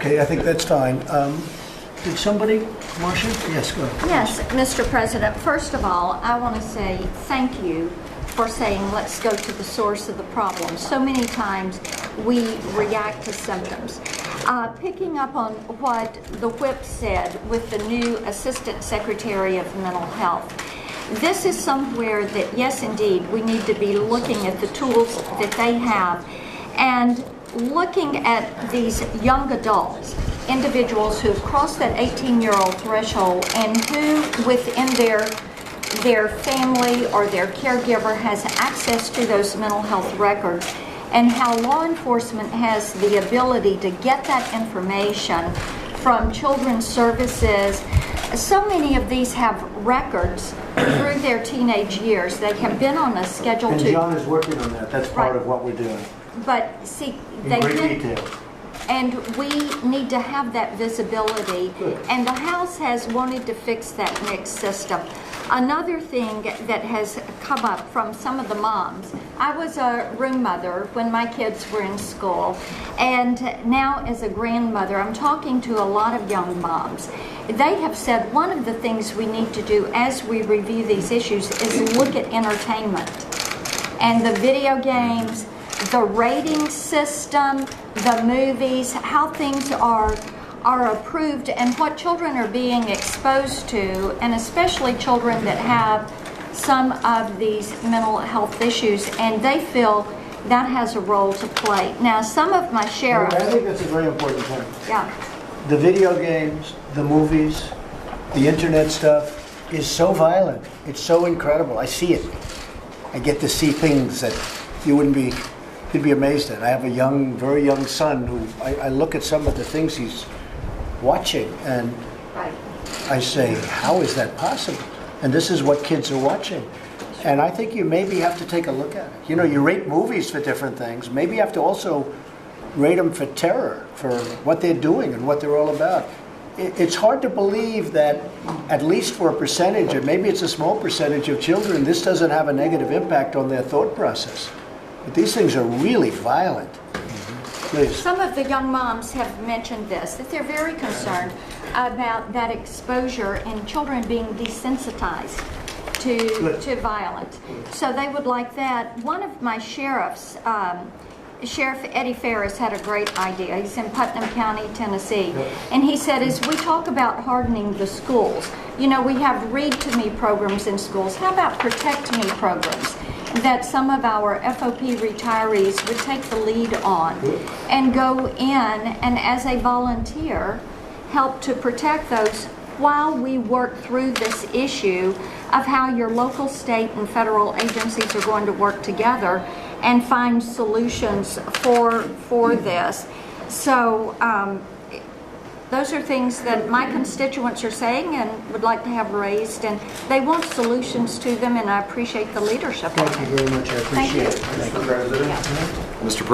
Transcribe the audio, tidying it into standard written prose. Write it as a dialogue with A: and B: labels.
A: Okay, I think that's fine. Did somebody, Marcia? Yes, go ahead.
B: Yes, Mr. President. First of all, I want to say thank you for saying let's go to the source of the problem. So many times we react to symptoms. Picking up on what the whip said with the new Assistant Secretary of Mental Health, this is somewhere that, yes, indeed, we need to be looking at the tools that they have and looking at these young adults, individuals who have crossed that 18-year-old threshold and who within their family or their caregiver has access to those mental health records, and how law enforcement has the ability to get that information from children's services. So many of these have records through their teenage years. They have been on a schedule
A: And
B: to...
A: John is working on that. That's part
B: Right.
A: of what we're doing.
B: But see,
A: In great detail.
B: and we need to have that visibility.
A: Good.
B: And the House has wanted to fix that mixed system. Another thing that has come up from some of the moms, I was a room mother when my kids were in school, and now as a grandmother, I'm talking to a lot of young moms. They have said one of the things we need to do as we review these issues is look at entertainment and the video games, the rating system, the movies, how things are approved and what children are being exposed to, and especially children that have some of these mental health issues, and they feel that has a role to play. Now, some of my sheriffs...
A: I think that's a very important point.
B: Yeah.
A: The video games, the movies, the internet stuff is so violent. It's so incredible. I see it. I get to see things that you'd be amazed at. I have a very young son who I look at some of the things he's watching and
B: Right.
A: I say, how is that possible? And this is what kids are watching. And I think you maybe have to take a look at it. You know, you rate movies for different things. Maybe you have to also rate them for terror, for what they're doing and what they're all about. It's hard to believe that, at least for a percentage, and maybe it's a small percentage of children, this doesn't have a negative impact on their thought process. But these things are really violent. Please.
B: Some of the young moms have mentioned this, that they're very concerned about that exposure and children being desensitized to violence. So they would like that. One of my sheriffs, Sheriff Eddie Ferris, had a great idea. He's in Putnam County, Tennessee. And he said, as we talk about hardening the schools, you know, we have read-to-me programs in schools. How about protect-me programs that some of our FOP retirees would take the lead on and go in and, as a volunteer, help to protect those while we work through this issue of how your local, state, and federal agencies are going to work together and find solutions for this. So those are things that my constituents are saying and would like to have raised, and they want solutions to them, and I appreciate the leadership.
A: Thank you very much. I appreciate it.
B: Thank you.
C: Mr. President.
B: Yeah.
C: Mr. President.